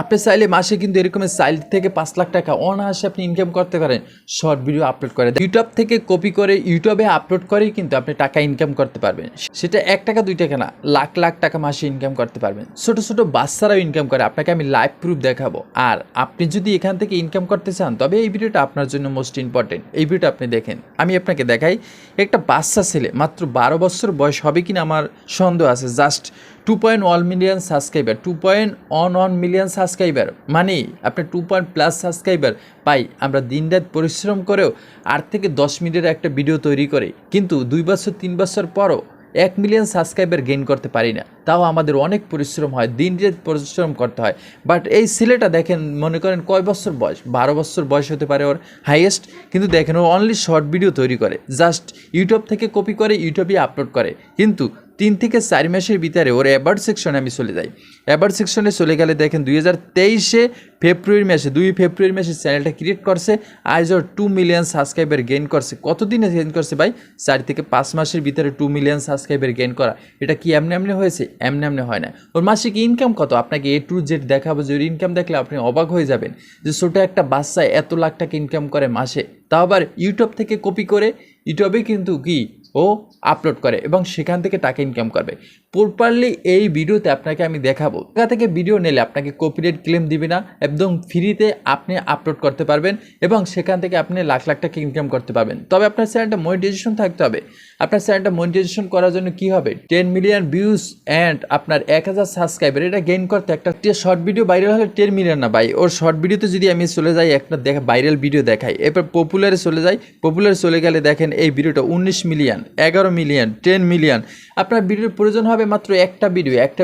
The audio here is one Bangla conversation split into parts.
আপনি চাইলে মাসে কিন্তু এরকম 4 থেকে 5 লাখ টাকা অনায়াসে আপনি ইনকাম করতে পারেন শর্ট ভিডিও আপলোড করে। ইউটিউব থেকে কপি করে ইউটিউবে আপলোড করেই কিন্তু আপনি টাকা ইনকাম করতে পারবেন। সেটা 1 টাকা 2 টাকা না, লাখ লাখ টাকা মাসে ইনকাম করতে পারবেন। ছোট ছোট বাচ্চারাও ইনকাম করে, আপনাকে আমি লাইভ প্রুফ দেখাবো। আর আপনি যদি এখান থেকে ইনকাম করতে চান তবে এই ভিডিওটা আপনার জন্য মোস্ট ইম্পর্টেন্ট। এই ভিডিওটা আপনি দেখেন, আমি আপনাকে দেখাই। একটা বাচ্চা ছেলে মাত্র 12 বছর বয়স হবে কিনা আমার সন্দেহ আছে। Just 2.1 million subscriber, 2.11 million subscriber মানে আপনি 2+ সাবস্ক্রাইবার পাই আমরা দিনরাত পরিশ্রম করেও 8 থেকে 10 মিনিটের একটা ভিডিও তৈরি করে কিন্তু 2 বছর 3 বছর পরও 1 মিলিয়ন সাবস্ক্রাইবার গেইন করতে পারি না। তাও আমাদের অনেক পরিশ্রম হয়, দিনরাত পরিশ্রম করতে হয়। বাট এই ছেলেটা দেখেন, মনে করেন কয় বছর বয়স, 12 বছর বয়স হতে পারে ওর হাইয়েস্ট, কিন্তু দেখেন ও অনলি শর্ট ভিডিও তৈরি করে, জাস্ট ইউটিউব থেকে কপি করে ইউটিউবে আপলোড করে। কিন্তু 3 থেকে 4 মাসের ভিতরে ওর অ্যাবার্ড সেকশনে আমি চলে যাই। অ্যাবার্ড সেকশনে চলে গেলে দেখেন 2023 ফেব্রুয়ারি মাসে 2 ফেব্রুয়ারি মাসে চ্যানেলটা ক্রিয়েট করছে, আজ ওর 2 মিলিয়ন সাবস্ক্রাইবার গেইন করছে। কতদিনে গেইন করছে ভাই? 4 থেকে 5 মাসের ভিতরে 2 মিলিয়ন সাবস্ক্রাইবার গেইন করা, এটা কি এমনি এমনি হয়েছে? এমনি এমনি হয় না। ওর মাসিক ইনকাম কত আপনাকে A to Z দেখাবো, যে ওর ইনকাম দেখলে আপনি অবাক হয়ে যাবেন যে ছোটো একটা বাচ্চা এত লাখ টাকা ইনকাম করে মাসে, তাও আবার ইউটিউব থেকে কপি করে ইউটিউবে কিন্তু কি ও আপলোড করে এবং সেখান থেকে টাকা ইনকাম করবে। প্রপারলি এই ভিডিওতে আপনাকে আমি দেখাবো। এখান থেকে ভিডিও নিলে আপনাকে কপিরাইট ক্লেম দিবে না, একদম ফ্রিতে আপনি আপলোড করতে পারবেন এবং সেখান থেকে আপনি লাখ লাখ টাকা ইনকাম করতে পারবেন। তবে আপনার চ্যানেলটা মনিটাইজেশন থাকতে হবে। আপনার চ্যানেলটা মনিটাইজেশন করার জন্য কি হবে? 10 মিলিয়ন ভিউজ অ্যান্ড আপনার 1000 সাবস্ক্রাইবার, এটা গেইন করতে একটা শর্ট ভিডিও ভাইরাল হলে 10 মিলিয়ন না ভাই। ওর শর্ট ভিডিওতে যদি আমি চলে যাই, একটা ভাইরাল ভিডিও দেখাই, এরপর পপুলারে চলে যাই, পপুলারে চলে গেলে দেখেন এই ভিডিওটা 19 মিলিয়ন, 11 মিলিয়ন, 10 মিলিয়ন। আপনার ভিডিওর প্রয়োজন হবে মাত্র একটা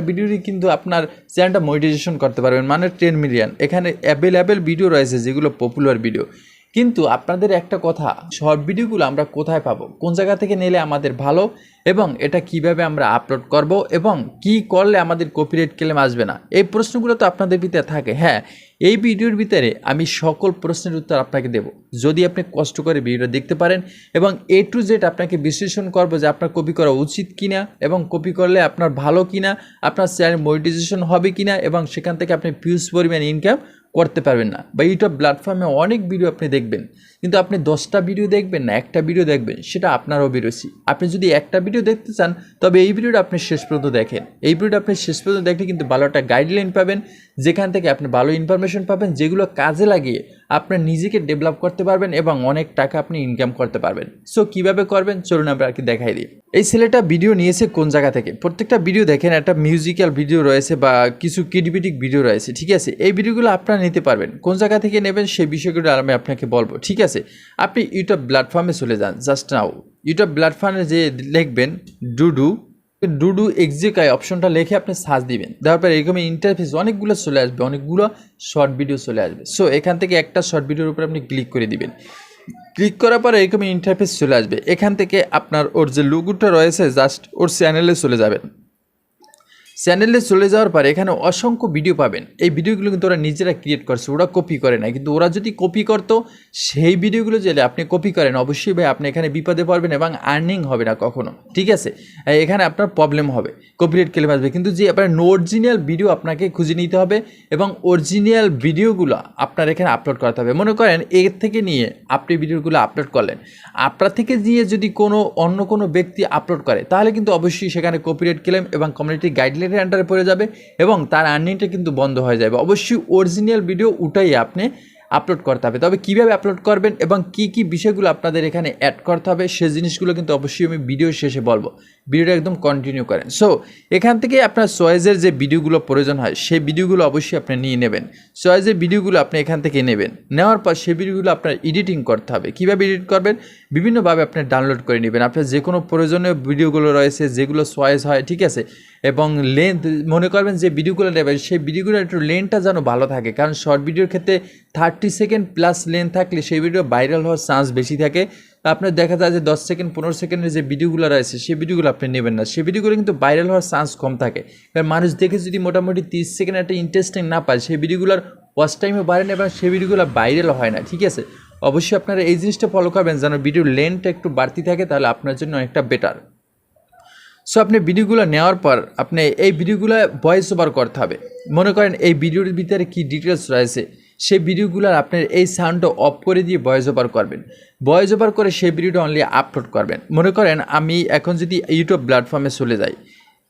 ভিডিওরই কিন্তু আপনার চ্যানেলটা মনিটাইজেশন করতে পারবেন, মানে 10 মিলিয়ন। এখানে অ্যাভেলেবেল ভিডিও রয়েছে যেগুলো পপুলার ভিডিও। কিন্তু আপনাদের একটা কথা, শর্ট ভিডিওগুলো আমরা কোথায় পাবো, কোন জায়গা থেকে নিলে আমাদের ভালো, এবং এটা কিভাবে আমরা আপলোড করব এবং কি করলে আমাদের কপিরাইট ক্লেম আসবে না, এই প্রশ্নগুলো তো আপনাদের ভিতরে থাকে। হ্যাঁ, এই ভিডিওর ভিতরে আমি সকল প্রশ্নের উত্তর আপনাকে দেব যদি আপনি কষ্ট করে ভিডিওটা দেখতে পারেন, এবং A to Z আপনাকে বিশ্লেষণ করব যে আপনার কপি করা উচিত কিনা এবং কপি করলে আপনার ভালো কিনা, আপনার চ্যানেল মনিটাইজেশন হবে কিনা, এবং সেখান থেকে আপনি হিউজ পরিমাণ ইনকাম করতে পারবেন না। বা ইউটিউব প্ল্যাটফর্মে অনেক ভিডিও আপনি দেখবেন, কিন্তু আপনি 10টা ভিডিও দেখবেন না, একটা ভিডিও দেখবেন, সেটা আপনার অভিরুচি। আপনি যদি একটা ভিডিও দেখতে চান তবে এই ভিডিওটা আপনি শেষ পর্যন্ত দেখেন। এই ভিডিওটা আপনি শেষ পর্যন্ত দেখলে কিন্তু ভালো একটা গাইডলাইন পাবেন, যেখান থেকে আপনি ভালো ইনফরমেশন পাবেন, যেগুলো কাজে লাগিয়ে আপনার নিজেকে ডেভেলপ করতে পারবেন এবং অনেক টাকা আপনি ইনকাম করতে পারবেন। সো কীভাবে করবেন চলুন আমরা আর কি দেখাই দিই। এই ছেলেটা ভিডিও নিয়েছে কোন জায়গা থেকে? প্রত্যেকটা ভিডিও দেখেন একটা মিউজিক্যাল ভিডিও রয়েছে বা কিছু কিডবিটিক ভিডিও রয়েছে, ঠিক আছে? এই ভিডিওগুলো আপনারা নিতে পারবেন, কোন জায়গা থেকে নেবেন সেই বিষয়গুলো আমি আপনাকে বলবো, ঠিক আছে? আপনি ইউটিউব প্ল্যাটফর্মে চলে যান, জাস্ট নাও ইউটিউব প্ল্যাটফর্মে যে লিখবেন ডুডু এক্সিকাই অপশনটা লিখে আপনি সার্চ দিবেন, দেওয়ার পর এরকম ইন্টারফেস অনেকগুলো চলে আসবে, অনেকগুলো শর্ট ভিডিও চলে আসবে। সো এখান থেকে একটা শর্ট ভিডিওর উপর আপনি ক্লিক করে দিবেন। ক্লিক করার পর এরকম ইন্টারফেস চলে আসবে। এখান থেকে আপনার ওর যে লোগোটা রয়েছে জাস্ট ওর চ্যানেলে চলে যাবেন। চ্যানেলে চলে যাওয়ার পর এখানে অসংখ্য ভিডিও পাবেন। এই ভিডিওগুলো কিন্তু ওরা নিজেরা ক্রিয়েট করছে, ওরা কপি করে না। কিন্তু ওরা যদি কপি করতো সেই ভিডিওগুলো যদি আপনি কপি করেন, অবশ্যই ভাই আপনি এখানে বিপদে পড়বেন এবং আর্নিং হবে না কখনো, ঠিক আছে? এখানে আপনার প্রবলেম হবে, কপিরাইট ক্লেম আসবে। কিন্তু যে আপনার অরিজিনাল ভিডিও আপনাকে খুঁজে নিতে হবে এবং অরিজিনাল ভিডিওগুলো আপনার এখানে আপলোড করতে হবে। মনে করেন এর থেকে নিয়ে আপনি ভিডিওগুলো আপলোড করলেন, আপনার থেকে দিয়ে যদি অন্য কোনো ব্যক্তি আপলোড করে তাহলে কিন্তু অবশ্যই সেখানে কপিরাইট ক্লেম এবং কমিউনিটি গাইডলাইন আন্ডারে পড়ে যাবে এবং তার আর্নিংটা কিন্তু বন্ধ হয়ে যাবে। অবশ্যই অরিজিনাল ভিডিও উঠাই আপনি আপলোড করতে হবে। তবে কীভাবে আপলোড করবেন এবং কি কি বিষয়গুলো আপনাদের এখানে অ্যাড করতে হবে সেই জিনিসগুলো কিন্তু অবশ্যই আমি ভিডিও শেষে বলবো, ভিডিওটা একদম কন্টিনিউ করেন। সো এখান থেকে আপনার চয়েসের যে ভিডিওগুলো প্রয়োজন হয় সেই ভিডিওগুলো অবশ্যই আপনি নিয়ে নেবেন। চয়েসের ভিডিওগুলো আপনি এখান থেকে নেবেন, নেওয়ার পর সেই ভিডিওগুলো আপনার এডিটিং করতে হবে। কীভাবে এডিট করবেন? বিভিন্নভাবে আপনি ডাউনলোড করে নেবেন। আপনার যে কোনো প্রয়োজনীয় ভিডিওগুলো রয়েছে যেগুলো চয়েস হয়, ঠিক আছে? এবং লেন্থ মনে করবেন যে ভিডিওগুলো নেবেন সেই ভিডিওগুলো একটু লেন্থটা যেন ভালো থাকে, কারণ শর্ট ভিডিওর ক্ষেত্রে 30 সেকেন্ড প্লাস লেন্থ থাকলে সেই ভিডিও ভাইরাল হওয়ার চান্স বেশি থাকে। আপনার দেখা যায় যে 10 সেকেন্ড 15 সেকেন্ডের যে ভিডিওগুলো রয়েছে সেই ভিডিওগুলো আপনি নেবেন না, সেই ভিডিওগুলো কিন্তু ভাইরাল হওয়ার চান্স কম থাকে। কারণ মানুষ দেখে যদি মোটামুটি 30 সেকেন্ড একটা ইন্টারেস্টিং না পায় সেই ভিডিওগুলোর ওয়াচ টাইমও বাড়ে না এবং সেই ভিডিওগুলো ভাইরাল হয় না, ঠিক আছে? অবশ্যই আপনারা এই জিনিসটা ফলো করবেন যেন ভিডিওর লেন্থটা একটু বাড়তি থাকে, তাহলে আপনার জন্য অনেকটা বেটার। সো আপনি ভিডিওগুলো নেওয়ার পর আপনি এই ভিডিওগুলো ভয়েস ওভার করতে হবে। মনে করেন এই ভিডিওর ভিতরে কি ডিটেলস রয়েছে সেই ভিডিওগুলো আপনার এই সাউন্ডটা অফ করে দিয়ে ভয়েস ওভার করবেন। ভয়েস ওভার করে সেই ভিডিওটা অনলি আপলোড করবেন। মনে করেন আমি এখন যদি ইউটিউব প্ল্যাটফর্মে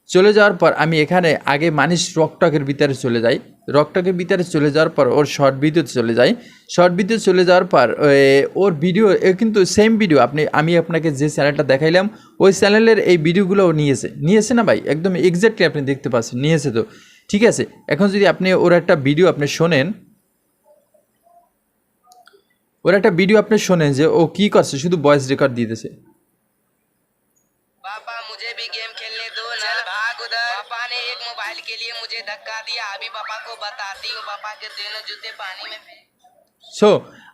চলে যাওয়ার পর আমি এখানে আগে মানুষ রকটকের ভিতরে চলে যাই। রকটকের ভিতরে চলে যাওয়ার পর ওর শর্ট ভিডিওতে চলে যাই। শর্ট ভিডিও চলে যাওয়ার পর ওর ভিডিও কিন্তু সেম ভিডিও আমি আপনাকে যে চ্যানেলটা দেখাইলাম ওই চ্যানেলের এই ভিডিওগুলো নিয়েছে না ভাই, একদম এক্স্যাক্টলি আপনি দেখতে পাচ্ছেন নিয়েছে। তো ঠিক আছে, এখন যদি আপনি ওর একটা ভিডিও আপনি শোনেন, যে ও কি করছে, শুধু ভয়েস রেকর্ড দিতেছে। पापा मुझे भी गेम खेलने दो ना, भाग उधर। पापा ने एक मोबाइल के लिए मुझे धक्का दिया, अभी पापा को बताती हूँ। पापा के दोनों जूते पानी में फेंक। সো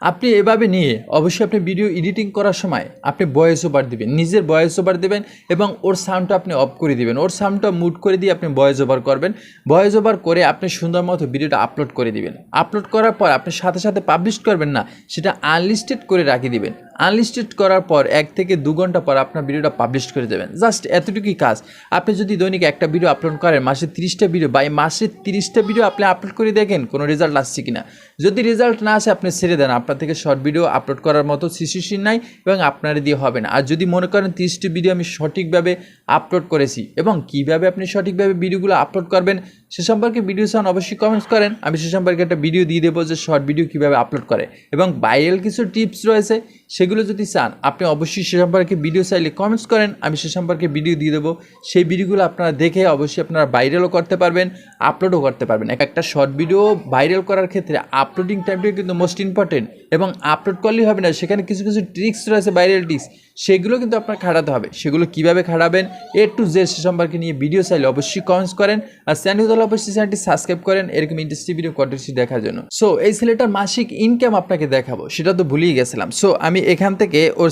আপনি এভাবে নিয়ে অবশ্যই আপনি ভিডিও এডিটিং করার সময় আপনি ভয়েস ওভার দিবেন, নিজের ভয়েস ওভার দেবেন এবং ওর সাউন্ডটা আপনি অফ করে দিবেন। ওর সাউন্ডটা মুট করে দিয়ে আপনি ভয়েস ওভার করবেন। ভয়েস ওভার করে আপনি সুন্দর মতো ভিডিওটা আপলোড করে দিবেন। আপলোড করার পর আপনি সাথে সাথে পাবলিশ করবেন না, সেটা আনলিস্টেড করে রাখিয়ে দিবেন। আনলিস্টেড করার পর 1 থেকে 2 ঘন্টা পর আপনার ভিডিওটা পাবলিশ করে দেবেন। জাস্ট এতটুকুই কাজ। আপনি যদি দৈনিক একটা ভিডিও আপলোড করেন, মাসে 30টা ভিডিও বা মাসে 30টা ভিডিও আপনি আপলোড করে দেখেন কোনো রেজাল্ট আসছে কিনা। যদি রেজাল্ট না আসে আপনি ছেড়ে দেন, আপনার থেকে শর্ট ভিডিও আপলোড করার মতো সিচুয়েশন নাই এবং আপনার দিয়ে হবে না। আর যদি মনে করেন 30টি ভিডিও আমি সঠিকভাবে আপলোড করেছি এবং কিভাবে আপনি সঠিকভাবে ভিডিওগুলো আপলোড করবেন সে সম্পর্কে ভিডিও চান অবশ্যই কমেন্টস করেন। আমি সে সম্পর্কে একটা ভিডিও দিয়ে দেবো যে শর্ট ভিডিও কীভাবে আপলোড করে এবং ভাইরাল কিছু টিপস রয়েছে, সেগুলো যদি চান আপনি অবশ্যই সে সম্পর্কে ভিডিও চাইলে কমেন্টস করেন, আমি সে সম্পর্কে ভিডিও দিয়ে দেবো। সেই ভিডিওগুলো আপনারা দেখে অবশ্যই আপনারা ভাইরালও করতে পারবেন, আপলোডও করতে পারবেন। একটা শর্ট ভিডিও ভাইরাল করার ক্ষেত্রে আপলোডিং টাইমটা কিন্তু মোস্ট ইম্পর্টেন্ট এবং আপলোড করলেই হবে না, সেখানে কিছু কিছু ট্রিক্স রয়েছে, ভাইরাল ট্রিক্স, সেগুলো কিন্তু আপনার খাটাতে হবে। সেগুলো কীভাবে খাটাবেন A to Z সে সম্পর্কে নিয়ে ভিডিও চাইলে অবশ্যই কমেন্টস করেন। আর চ্যানেল হলে অবশ্যই চ্যানেলটি সাবস্ক্রাইব করেন এরকম ইন্টারেস্টিং ভিডিও কন্টেন্ট দেখার জন্য। সো এই ছেলেটার মাসিক ইনকাম আপনাকে দেখাবো, সেটা তো ভুলেই গেছিলাম। সো আমি এখান থেকে ওর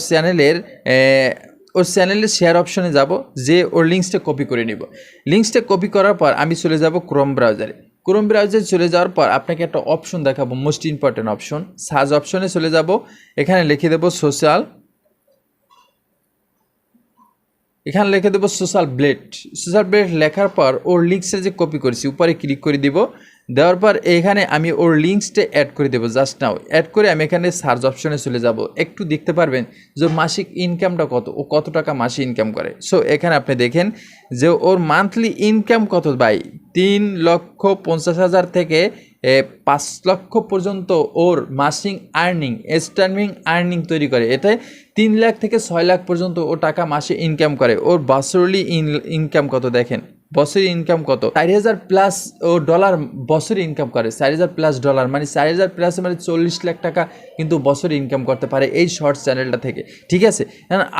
চ্যানেলের শেয়ার অপশনে যাব, যে ওর লিঙ্কসটা কপি করে নিব। লিঙ্কসটা কপি করার পর আমি চলে যাব ক্রোম ব্রাউজারে। ক্রোম ব্রাউজারে চলে যাওয়ার পর আপনাকে একটা অপশন দেখাবো, মোস্ট ইম্পর্টেন্ট অপশন, সার্চ অপশনে চলে যাব। এখানে লিখে দেবো সোশ্যাল, এখানে লিখে দেবো সোশ্যাল ব্লেড। লেখার পর ওর লিঙ্কসটা যে কপি করেছি উপরে ক্লিক করে দিব। দেওয়ার পর এখানে আমি ওর লিঙ্কসটা অ্যাড করে দেবো। জাস্ট নাও অ্যাড করে আমি এখানে সার্চ অপশনে চলে যাব। একটু দেখতে পারবেন যে মাসিক ইনকামটা কত, ও কত টাকা মাসে ইনকাম করে। সো এখানে আপনি দেখেন যে ওর মান্থলি ইনকাম কত ভাই, 3,50,000 থেকে 5 লক্ষ পর্যন্ত ওর মাসিক আর্নিং তৈরি করে। এতে 3 লাখ থেকে 6 লাখ পর্যন্ত ও টাকা মাসে ইনকাম করে। ওর বছরলি ইনকাম কত দেখেন, বছরে ইনকাম কত, 4,000 প্লাস ও ডলার বছরে ইনকাম করে। 4,000 প্লাস ডলার মানে 4,000 প্লাস মানে 40 লাখ টাকা কিন্তু বছরে ইনকাম করতে পারে এই শর্টস চ্যানেলটা থেকে। ঠিক আছে,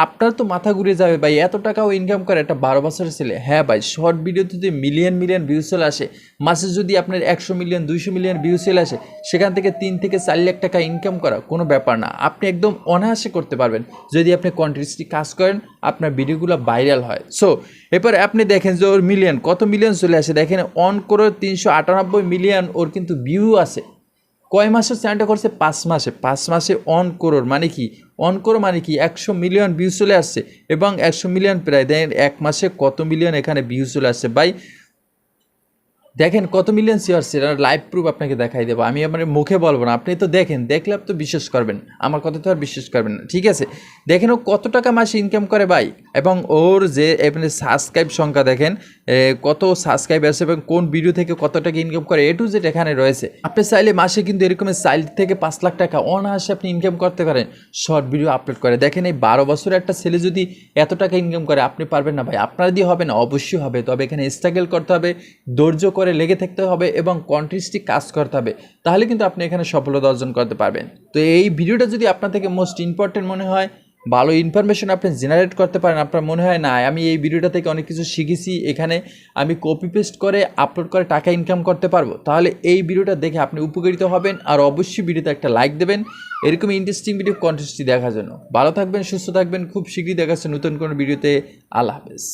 আপনার তো মাথা ঘুরে যাবে ভাই, এত টাকাও ইনকাম করে একটা 12 বছরের ছেলে। হ্যাঁ ভাই, শর্ট ভিডিওতে যদি মিলিয়ন ভিউজ চলে আসে, মাসে যদি আপনার 100 মিলিয়ন 200 মিলিয়ন ভিউজ চলে আসে, সেখান থেকে 3 থেকে 4 লাখ টাকা ইনকাম করা কোনো ব্যাপার না। আপনি একদম অনায়াসে করতে পারবেন যদি আপনি কন্টিনিউসলি কাজ করেন, আপনার ভিডিওগুলো ভাইরাল হয়। সো এরপরে আপনি দেখেন যে ওর কত মিলিয়ন চলে আসে। দেখেন 1,398 মিলিয়ন ওর কিন্তু ভিউ আছে। কয় মাসের চ্যানেলটা করছে? 5 মাসে। 5 মাসে 1 করোড় মানে কি, 1 করোড় মানে কি 100 মিলিয়ন ভিউ চলে আসছে এবং 100 মিলিয়ন প্রায় দেখেন 1 মাসে কত মিলিয়ন এখানে ভিউ চলে আসছে ভাই। দেখেন কত মিলিয়ন শেয়ার, সেটা লাইভ প্রুফ আপনাকে দেখাই দেবো, আমি আমার মুখে বলবো না, আপনি তো দেখেন, দেখলে আপনি তো বিশ্বাস করবেন, আমার কথা তো আর বিশ্বাস করবেন না। ঠিক আছে, দেখেন ও কত টাকা মাসে ইনকাম করে ভাই, এবং ওর যে আপনি সাবস্ক্রাইব সংখ্যা দেখেন কত সাবস্ক্রাইব আছে এবং কোন ভিডিও থেকে কত টাকা ইনকাম করে, A to Z এখানে রয়েছে। আপনি চাইলে মাসে কিন্তু এরকমের 4 থেকে 5 লাখ টাকা অনায়াসে আপনি ইনকাম করতে পারেন শর্ট ভিডিও আপলোড করে। দেখেন এই 12 বছরের একটা ছেলে যদি এত টাকা ইনকাম করে, আপনি পারবেন না ভাই? আপনার দিয়ে হবে না? অবশ্যই হবে, তবে এখানে স্ট্রাগল করতে হবে, ধৈর্য করে লেগে থাকতে হবে এবং কন্টিনিউসলি কাজ করতে হবে, তাহলে কিন্তু আপনি এখানে সফলতা অর্জন করতে পারবেন। তো এই ভিডিওটা যদি আপনার থেকে মোস্ট ইম্পর্টেন্ট মনে হয়, ভালো ইনফরমেশন আপনি জেনারেট করতে পারেন, আপনার মনে হয় না আমি এই ভিডিওটা থেকে অনেক কিছু শিখেছি, এখানে আমি কপি পেস্ট করে আপলোড করে টাকা ইনকাম করতে পারবো, তাহলে এই ভিডিওটা দেখে আপনি উপকৃত হবেন। আর অবশ্যই ভিডিওতে একটা লাইক দেবেন এরকম ইন্টারেস্টিং ভিডিও কন্টেন্টটি দেখার জন্য। ভালো থাকবেন, সুস্থ থাকবেন, খুব শীঘ্রই দেখাচ্ছে নতুন কোনো ভিডিওতে। আল্লাহ হাফেজ।